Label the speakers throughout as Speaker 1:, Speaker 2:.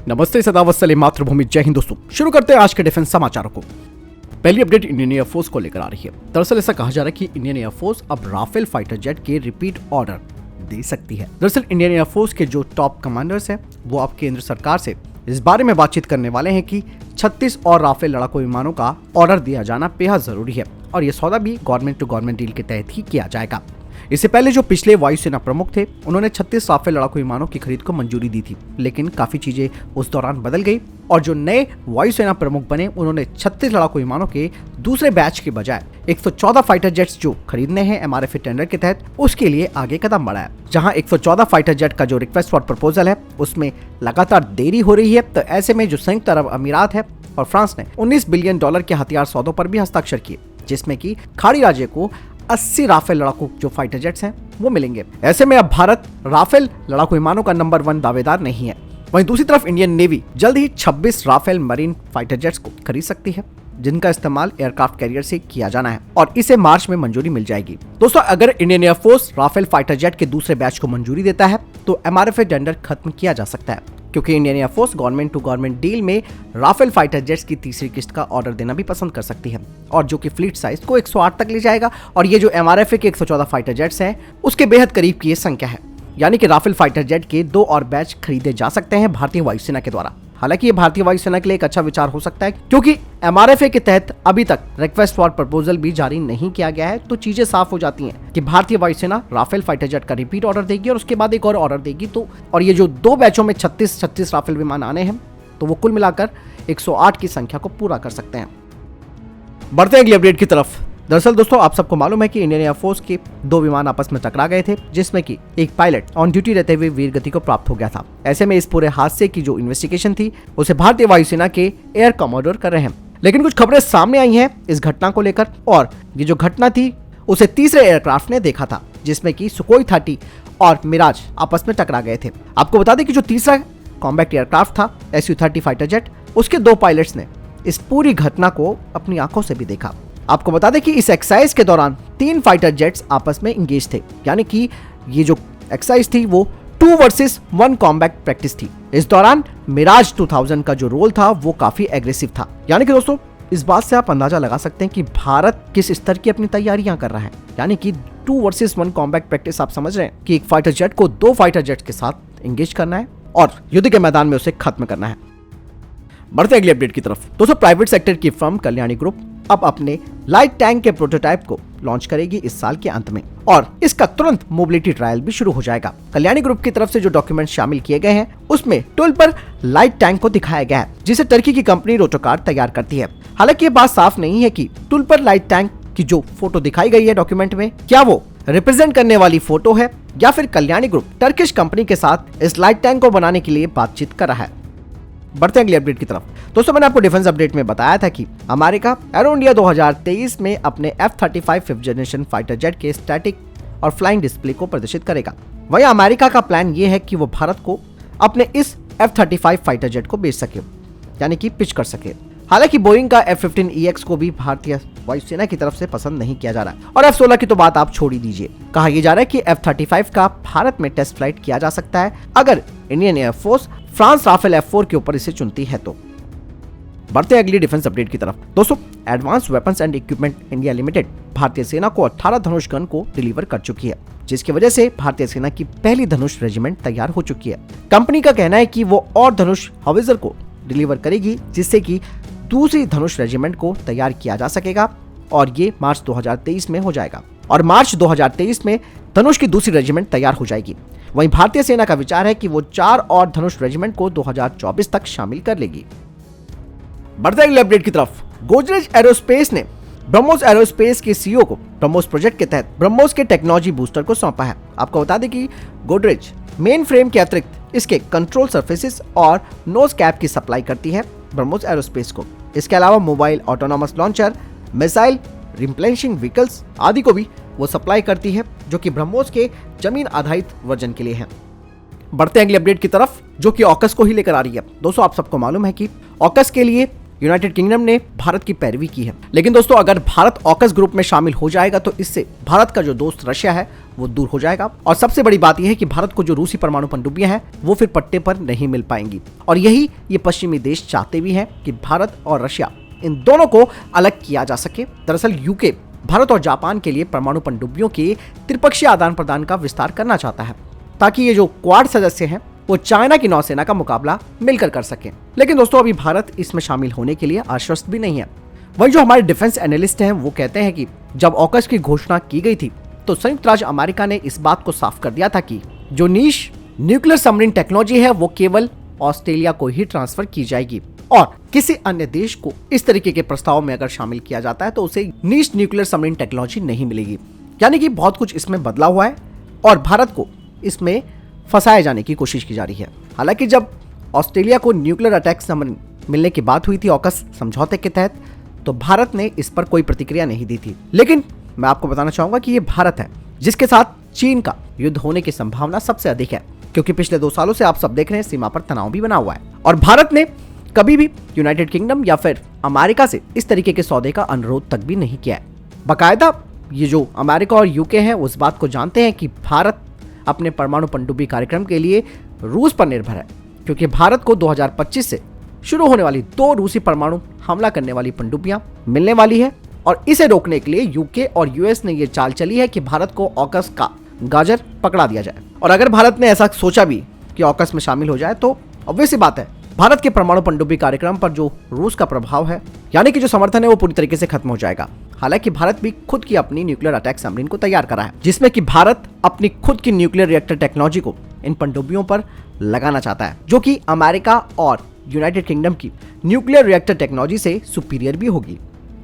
Speaker 1: नमस्ते, सदावत सले मातृभूमि, जय हिंद। दोस्तों, शुरू करते हैं आज के डिफेंस समाचारों को। पहली अपडेट इंडियन एयरफोर्स को लेकर आ रही है। दरअसल ऐसा कहा जा रहा है कि इंडियन एयरफोर्स अब राफेल फाइटर जेट के रिपीट ऑर्डर दे सकती है। दरअसल इंडियन एयरफोर्स के जो टॉप कमांडर्स हैं वो अब केंद्र सरकार से इस बारे में बातचीत करने वाले हैं कि 36 और राफेल लड़ाकू विमानों का ऑर्डर दिया जाना बेहद जरूरी है और ये सौदा भी गवर्नमेंट टू गवर्नमेंट डील के तहत ही किया जाएगा। इससे पहले जो पिछले वायुसेना प्रमुख थे उन्होंने 36 राफेल लड़ाकू विमानों की खरीद को मंजूरी दी थी, लेकिन काफी चीजें उस दौरान बदल गई और जो नए वायुसेना प्रमुख बने उन्होंने 36 लड़ाकू विमानों के दूसरे बैच के बजाय 114 फाइटर जेट्स जो खरीदने हैं एमआरएफ टेंडर के तहत, उसके लिए आगे कदम बढ़ाया। जहां 114 फाइटर जेट का जो रिक्वेस्ट फॉर प्रपोजल है उसमें लगातार देरी हो रही है, तो ऐसे में जो संयुक्त अरब अमीरात है और फ्रांस ने $19 बिलियन के हथियार सौदों पर भी हस्ताक्षर किए, जिसमें कि खाड़ी राज्य को 80 राफेल लड़ाकू जो फाइटर जेट्स हैं वो मिलेंगे। ऐसे में अब भारत राफेल लड़ाकू विमानों का नंबर 1 दावेदार नहीं है। वहीं दूसरी तरफ इंडियन नेवी जल्द ही 26 राफेल मरीन फाइटर जेट्स को खरीद सकती है, जिनका इस्तेमाल एयरक्राफ्ट कैरियर से किया जाना है और इसे मार्च में मंजूरी मिल जाएगी। दोस्तों, अगर Indian air force Rafale fighter jet के दूसरे बैच को मंजूरी देता है तो एमआरएफ टेंडर खत्म किया जा सकता है, क्योंकि Indian air force government to government deal में राफेल फाइटर जेट्स की तीसरी किस्त का ऑर्डर देना भी पसंद कर सकती है और जो कि फ्लीट साइज को 108 तक ले जाएगा और ये जो एमआरएफ के 114 फाइटर जेट्स हैं उसके बेहद करीब की ये संख्या है। यानी कि राफेल फाइटर जेट के 2 और बैच खरीदे जा सकते हैं भारतीय वायुसेना के द्वारा। हालांकि ये भारतीय वायुसेना के लिए एक अच्छा विचार हो सकता है, क्योंकि एमआरएफए के तहत अभी तक रिक्वेस्ट फॉर प्रपोजल भी जारी नहीं किया गया है, तो चीजें साफ हो जाती हैं कि भारतीय वायुसेना राफेल फाइटर जेट का रिपीट ऑर्डर देगी और उसके बाद एक और ऑर्डर देगी। तो और ये जो 2 बैचों में 36 राफेल विमान आने हैं, तो वो कुल मिलाकर 108 की संख्या को पूरा कर सकते हैं। बढ़ते हैं अगली अपडेट की तरफ। दरअसल दोस्तों, आप सबको मालूम है कि इंडियन एयरफोर्स के 2 विमान आपस में टकरा गए थे, जिसमें कि एक पायलट ऑन ड्यूटी रहते हुए वीर गति को प्राप्त हो गया था। ऐसे में इस पूरे हादसे की जो इन्वेस्टिगेशन थी उसे भारतीय वायुसेना के एयर कमोडोर कर रहे हैं, लेकिन कुछ खबरें सामने आई हैं इस घटना को लेकर और ये जो घटना थी उसे तीसरे एयरक्राफ्ट ने देखा था, जिसमें कि सुखोई 30 और मिराज आपस में टकरा गए थे। आपको बता दें कि जो तीसरा कॉम्बैट एयरक्राफ्ट था Su-30 फाइटर जेट, उसके 2 पायलट्स ने इस पूरी घटना को अपनी आंखों से भी देखा। आपको बता दें कि इस एक्सरसाइज के दौरान 3 फाइटर जेट्स आपस में इंगेज थे, यानी कि ये जो एक्सरसाइज थी वो 2 वर्सेस 1 कॉम्बैट प्रैक्टिस थी। इस दौरान मिराज 2000 का जो रोल था वो काफी एग्रेसिव था। यानी कि दोस्तों, इस बात से आप अंदाजा लगा सकते हैं कि भारत किस स्तर की अपनी तैयारियां कर रहा है। यानी कि 2 वर्सेस 1 कॉम्बैट प्रैक्टिस, आप समझ रहे हैं कि एक फाइटर जेट को 2 फाइटर जेट के साथ एंगेज करना है और युद्ध के मैदान में उसे खत्म करना है। बढ़ते अगली अपडेट की तरफ। दोस्तों, प्राइवेट सेक्टर की फर्म कल्याणी ग्रुप अब अपने लाइट टैंक के प्रोटोटाइप को लॉन्च करेगी इस साल के अंत में और इसका तुरंत मोबिलिटी ट्रायल भी शुरू हो जाएगा। कल्याणी ग्रुप की तरफ से जो डॉक्यूमेंट शामिल किए गए हैं उसमें टूल पर लाइट टैंक को दिखाया गया है, जिसे टर्की की कंपनी रोटोकार तैयार करती है। हालांकि ये बात साफ नहीं है कि टूल पर लाइट टैंक की जो फोटो दिखाई गई है डॉक्यूमेंट में, क्या वो रिप्रेजेंट करने वाली फोटो है या फिर कल्याणी ग्रुप टर्किश कंपनी के साथ इस लाइट टैंक को बनाने के लिए बातचीत कर रहा है। बढ़ते अगली अपडेट की तरफ। दोस्तों, मैंने आपको डिफेंस अपडेट में बताया था कि अमेरिका एरो इंडिया 2023 में अपने F-35 5th generation fighter jet के स्टैटिक और फ्लाइंग डिस्प्ले को प्रदर्शित करेगा। वहीं अमेरिका का प्लान ये है कि वो भारत को अपने इस F-35 फाइटर जेट को बेच सके, यानी कि पिच कर सके। हालांकि बोइंग का F-15EX को भी भारतीय वायुसेना की तरफ से पसंद नहीं किया जा रहा है और F-16 की तो बात आप छोड़ ही दीजिए। कहा यह जा रहा है कि F-35 का भारत में टेस्ट फ्लाइट किया जा सकता है अगर Indian air force France Rafale F-4 के ऊपर इसे चुनती है तो। बढ़ते अगली डिफेंस अपडेट की तरफ। दोस्तों, advance weapons and equipment India limited भारतीय सेना को 18 धनुष गन को डिलीवर कर चुकी है, जिसकी वजह से भारतीय सेना की पहली धनुष रेजिमेंट तैयार हो चुकी है। कंपनी का कहना है कि वो और धनुष हाविजर को डिलीवर करेगी, जिससे कि दूसरी धनुष रेजिमेंट को तैयार किया जा सकेगा और ये मार्च 2023 में हो जाएगा और मार्च 2023 में धनुष की दूसरी रेजिमेंट तैयार हो जाएगी। वहीं भारतीय सेना का विचार है कि वो 4 और धनुष रेजिमेंट को 2024 तक शामिल कर लेगी। बढ़ते अगले अपडेट की तरफ। गोदरेज एरोस्पेस ने ब्रह्मोस एरोस्पेस के सीईओ को ब्रह्मोस प्रोजेक्ट के तहत ब्रह्मोस के टेक्नोलॉजी बूस्टर को सौंपा है। आपको बता दें कि गोदरेज मेन फ्रेम के अतिरिक्त इसके कंट्रोल सरफेसेस और नोज कैप की सप्लाई करती है ब्रह्मोस एरोस्पेस को। इसके अलावा mobile autonomous launcher, missile replenishing vehicles आदि को भी वो सप्लाई करती है, जो कि ब्रह्मोस के जमीन आधारित वर्जन के लिए है। बढ़ते हैं अगले अपडेट की तरफ, जो कि ऑकस को ही लेकर आ रही है। दोस्तों, आप सबको मालूम है कि ऑकस के लिए यूनाइटेड किंगडम ने भारत की पैरवी की है। लेकिन दोस्तों, अगर भारत ऑकस ग्रुप में शामिल हो जाएगा तो इससे भारत का जो दोस्त रशिया है वो दूर हो जाएगा। और सबसे बड़ी बात यह है कि भारत को जो रूसी परमाणु पनडुब्बियां हैं वो फिर पट्टे पर नहीं मिल पाएंगी। और यही ये पश्चिमी देश चाहते भी हैं कि भारत और रशिया इन दोनों को अलग किया जा सके। दरअसल यूके भारत और जापान के लिए परमाणु पनडुब्बियों के त्रिपक्षीय आदान प्रदान का विस्तार करना चाहता है, ताकि ये जो क्वाड सदस्य हैं वो चाइना की नौसेना का मुकाबला मिलकर कर सके। लेकिन दोस्तों, अभी भारत इसमें शामिल होने के लिए आश्वस्त भी नहीं है। वहीं जो हमारे डिफेंस एनालिस्ट हैं वो कहते हैं कि जब ऑकस की घोषणा की गई थी तो संयुक्त राज्य अमेरिका ने इस बात को साफ कर दिया था कि जो नीश न्यूक्लियर सबमरीन टेक्नोलॉजी है वो केवल ऑस्ट्रेलिया को ही ट्रांसफर की जाएगी, और किसी अन्य देश को इस तरीके के प्रस्ताव में अगर शामिल किया जाता है तो उसे नीश न्यूक्लियर सबमरीन टेक्नोलॉजी नहीं मिलेगी। यानी कि बहुत कुछ इसमें बदला हुआ है और भारत को इसमें फंसाए जाने की कोशिश की जा रही है। हालांकि जब ऑस्ट्रेलिया को न्यूक्लियर अटैक सबमरीन मिलने की बात हुई थी ऑकस समझौते के तहत, तो भारत ने इस पर कोई प्रतिक्रिया नहीं दी थी। लेकिन मैं आपको बताना चाहूंगा कि ये भारत है जिसके साथ चीन का युद्ध होने की संभावना सबसे अधिक है, क्योंकि पिछले 2 सालों से आप सब देख रहे हैं सीमा पर तनाव भी बना हुआ है। और भारत ने कभी भी यूनाइटेड किंगडम या फिर अमेरिका से इस तरीके के सौदे का अनुरोध तक भी नहीं किया है। बाकायदा ये जो अमेरिका और यूके हैं उस बात को जानते हैं कि भारत अपने परमाणु पनडुब्बी कार्यक्रम के लिए रूस पर निर्भर है, क्योंकि भारत को 2025 से शुरू होने वाली 2 रूसी परमाणु हमला करने वाली पनडुब्बियां मिलने वाली है। और इसे रोकने के लिए यूके और यूएस ने यह चाल चली है कि भारत को ऑकस का गाजर पकड़ा दिया जाए। और अगर भारत ने ऐसा सोचा भी कि ऑकस में शामिल हो जाए तो ऑब्वियस सी बात है भारत के परमाणु पनडुब्बी कार्यक्रम पर जो रूस का प्रभाव है, यानी कि जो समर्थन है, वो पूरी तरीके से खत्म हो जाएगा। हालांकि भारत भी खुद की अपनी न्यूक्लियर अटैक सबमरीन को तैयार करा है, जिसमें कि भारत अपनी खुद की न्यूक्लियर रिएक्टर टेक्नोलॉजी को इन पनडुब्बियों पर लगाना चाहता है, जो कि अमेरिका और यूनाइटेड किंगडम की न्यूक्लियर रिएक्टर टेक्नोलॉजी से सुपीरियर भी होगी।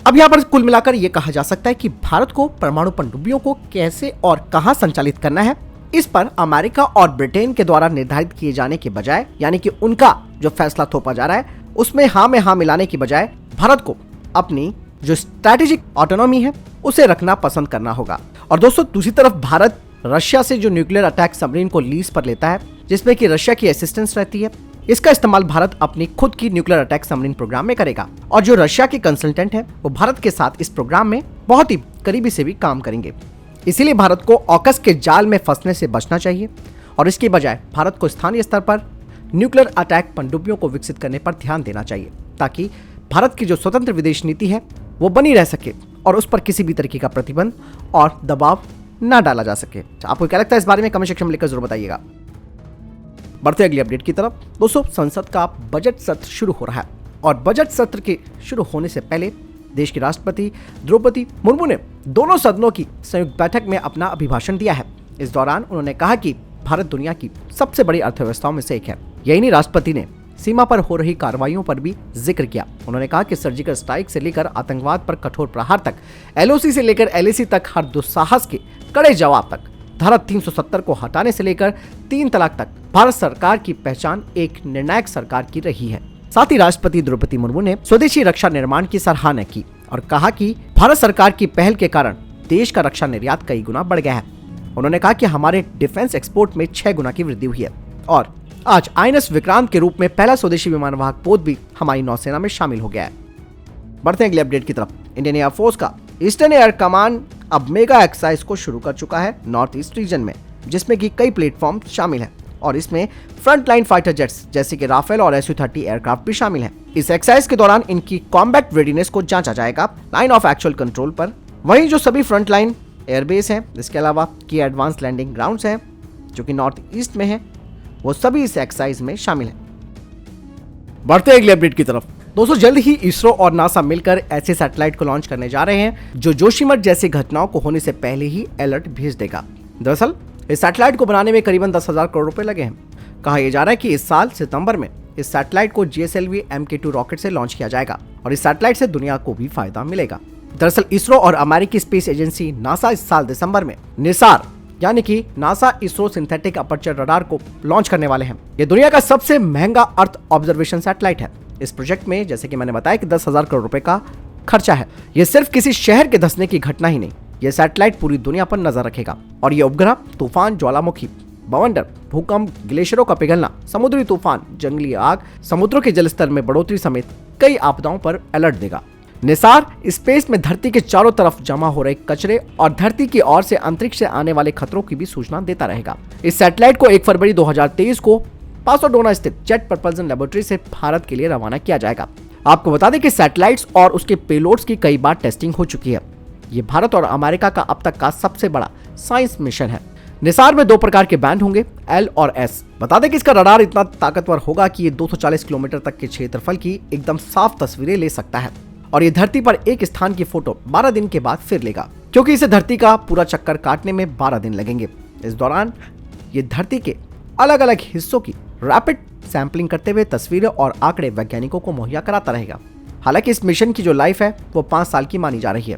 Speaker 1: अब यहाँ पर कुल मिलाकर यह कहा जा सकता है कि भारत को परमाणु पनडुब्बियों को कैसे और कहां संचालित करना है, इस पर अमेरिका और ब्रिटेन के द्वारा निर्धारित किए जाने के बजाय, यानी कि उनका जो फैसला थोपा जा रहा है उसमें हाँ में हाँ मिलाने की बजाय भारत को अपनी जो स्ट्रैटेजिक ऑटोनॉमी है उसे रखना पसंद करना होगा। और दोस्तों, दूसरी तरफ भारत रशिया से जो न्यूक्लियर अटैक सबमरीन को लीज पर लेता है, जिसमें कि रशिया की असिस्टेंस रहती है, इसका इस्तेमाल भारत अपनी खुद की न्यूक्लियर अटैक सबमरीन प्रोग्राम में करेगा। और जो रशिया के कंसल्टेंट है वो भारत के साथ इस प्रोग्राम में बहुत ही करीबी से भी काम करेंगे। इसीलिए भारत को ऑकस के जाल में फंसने से बचना चाहिए और इसके बजाय भारत को स्थानीय स्तर पर न्यूक्लियर अटैक पनडुब्बियों को विकसित करने पर ध्यान देना चाहिए, ताकि भारत की जो स्वतंत्र विदेश नीति है वो बनी रह सके और उस पर किसी भी तरीके का प्रतिबंध और दबाव न डाला जा सके। आपको क्या लगता है इस बारे में कमेंट सेक्शन में लिखकर जरूर बताइएगा। बढ़ते अगली अपडेट की तरफ। दोस्तों, संसद का बजट सत्र शुरू हो रहा है और बजट सत्र के शुरू होने से पहले देश की राष्ट्रपति द्रौपदी मुर्मू ने दोनों सदनों की संयुक्त बैठक में अपना अभिभाषण दिया है। इस दौरान उन्होंने कहा कि भारत दुनिया की सबसे बड़ी अर्थव्यवस्थाओं में से एक है। यही नहीं, राष्ट्रपति ने सीमा पर हो रही कार्रवाइयों पर भी जिक्र किया। उन्होंने कहा कि सर्जिकल स्ट्राइक से लेकर आतंकवाद पर कठोर प्रहार तक, एलओसी से लेकर एलएसी तक हर दुस्साहस के कड़े जवाब तक, धारा 370 को हटाने से लेकर 3 तलाक तक भारत सरकार की पहचान एक निर्णायक सरकार की रही है। साथ ही राष्ट्रपति द्रौपदी मुर्मू ने स्वदेशी रक्षा निर्माण की सराहना की और कहा कि भारत सरकार की पहल के कारण देश का रक्षा निर्यात कई गुना बढ़ गया है। उन्होंने कहा कि हमारे डिफेंस एक्सपोर्ट में 6 गुना की वृद्धि हुई है और आज आईएनएस विक्रांत के रूप में पहला स्वदेशी विमान वाहक पोत भी हमारी नौसेना में शामिल हो गया है। बढ़ते हैं अगले अपडेट की तरफ। इंडियन एयरफोर्स का ईस्टर्न एयर कमांड अब मेगा एक्सरसाइज को शुरू कर चुका है नॉर्थ ईस्ट रीजन में, जिसमें कि कई प्लेटफॉर्म शामिल हैं और इसमें फ्रंट लाइन फाइटर जेट्स जैसे कि राफेल और SU-30 एयरक्राफ्ट भी शामिल हैं। इस एक्सरसाइज के दौरान इनकी कॉम्बैट रेडीनेस को जांचा जाएगा लाइन ऑफ एक्चुअल कंट्रोल पर। वहीं जो सभी फ्रंट लाइन एयरबेस हैं, इसके अलावा की एडवांस लैंडिंग ग्राउंड्स हैं जो कि नॉर्थ ईस्ट में है, वो सभी इस एक्सरसाइज में शामिल हैं। बढ़ते अगले अपडेट की तरफ। दोस्तों, जल्द ही इसरो और नासा मिलकर ऐसे सैटेलाइट को लॉन्च करने जा रहे हैं जो जोशीमठ जैसी घटनाओं को होने से पहले ही अलर्ट भेज देगा। दरअसल इस सैटेलाइट को बनाने में करीबन 10,000 करोड़ रुपए लगे हैं। कहा यह जा रहा है कि इस साल सितंबर में इस सैटेलाइट को GSLV MK2 रॉकेट से लॉन्च किया जाएगा और इस सैटेलाइट से दुनिया को भी फायदा मिलेगा। दरअसल इसरो और अमेरिकी स्पेस एजेंसी नासा इस साल दिसंबर में निसार यानी कि NASA ISRO synthetic aperture radar को लॉन्च करने वाले हैं। यह दुनिया का सबसे महंगा अर्थ ऑब्जर्वेशन सैटेलाइट है। इस प्रोजेक्ट में जैसे कि मैंने बताया कि 10,000 करोड़ रुपए का खर्चा है। यह सिर्फ किसी शहर के धंसने की घटना ही नहीं, यह सैटेलाइट पूरी दुनिया पर नजर रखेगा और यह उपग्रह तूफान, ज्वालामुखी, बवंडर, भूकंप, ग्लेशियरों का पिघलना, समुद्री तूफान, जंगली आग, समुद्रों के जलस्तर में बढ़ोतरी समेत कई आपदाओं पर अलर्ट देगा। निसार स्पेस में धरती के चारों तरफ जमा हो रहे कचरे और धरती की ओर से अंतरिक्ष से आने वाले खतरों की भी सूचना देता रहेगा। इस सैटेलाइट को 1 फरवरी 2023 को पासोडोना स्थित जेट प्रपल्सन लेबोरेटरी से भारत के लिए रवाना किया जाएगा। आपको बता दें कि सैटेलाइट्स और उसके पेलोड्स की कई बार टेस्टिंग हो चुकी है। ये भारत और अमेरिका का अब तक का सबसे बड़ा साइंस मिशन है। निसार में 2 प्रकार के बैंड होंगे, L और S। बता दें कि इसका रडार इतना ताकतवर होगा कि ये 240 किलोमीटर तक के क्षेत्रफल की एकदम साफ तस्वीरें ले सकता है और ये धरती पर एक स्थान की फोटो 12 दिन के बाद फिर लेगा, क्योंकि इसे धरती का पूरा चक्कर काटने में 12 दिन लगेंगे। इस दौरान ये धरती के अलग अलग हिस्सों की रैपिड सैंपलिंग करते हुए तस्वीरें और आंकड़े वैज्ञानिकों को मुहैया कराता रहेगा। हालांकि इस मिशन की जो लाइफ है वो 5 साल की मानी जा रही है।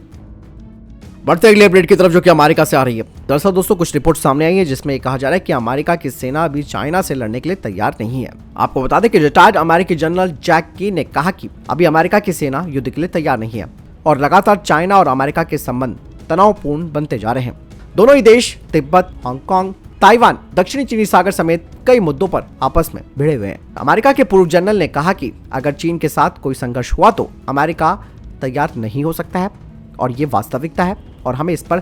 Speaker 1: बढ़ते अगले अपडेट की तरफ, जो कि अमेरिका से आ रही है। दरअसल दोस्तों, कुछ रिपोर्ट सामने आई है जिसमें कहा जा रहा है कि अमेरिका की सेना अभी चाइना से लड़ने के लिए तैयार नहीं है। आपको बता दें कि रिटायर्ड अमेरिकी जनरल जैक की ने कहा कि अभी अमेरिका की सेना युद्ध के लिए तैयार नहीं है और लगातार चाइना और अमेरिका के संबंध तनावपूर्ण बनते जा रहे हैं। दोनों ही देश तिब्बत, हांगकांग, ताइवान, दक्षिणी चीनी सागर समेत कई मुद्दों पर आपस में भिड़े हुए हैं। अमेरिका के पूर्व जनरल ने कहा कि अगर चीन के साथ कोई संघर्ष हुआ तो अमेरिका तैयार नहीं हो सकता है और ये वास्तविकता है और हमें इस पर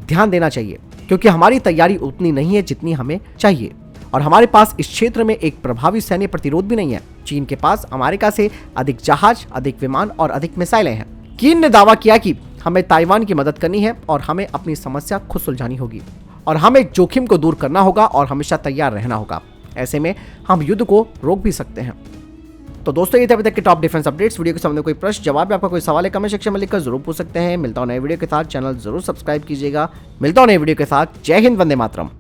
Speaker 1: ध्यान देना चाहिए, क्योंकि हमारी तैयारी उतनी नहीं है जितनी हमें चाहिए और हमारे पास इस क्षेत्र में एक प्रभावी सैन्य प्रतिरोध भी नहीं है। चीन के पास अमेरिका से अधिक जहाज, अधिक विमान और अधिक मिसाइलें हैं। चीन ने दावा किया कि हमें ताइवान की मदद करनी है और हमें अपनी समस्या खुद सुलझानी होगी और हमें जोखिम को दूर करना होगा और हमेशा तैयार रहना होगा। ऐसे में हम युद्ध को रोक भी सकते हैं। तो दोस्तों, ये थे अभी तक के टॉप डिफेंस अपडेट्स। वीडियो के सामने कोई प्रश्न, जवाब या आपका कोई सवाल है कमेंट सेक्शन में लिखकर जरूर पूछ सकते हैं। मिलता हूं नए वीडियो के साथ, चैनल जरूर सब्सक्राइब कीजिएगा। मिलता हूं नए वीडियो के साथ। जय हिंद, वंदे मातरम।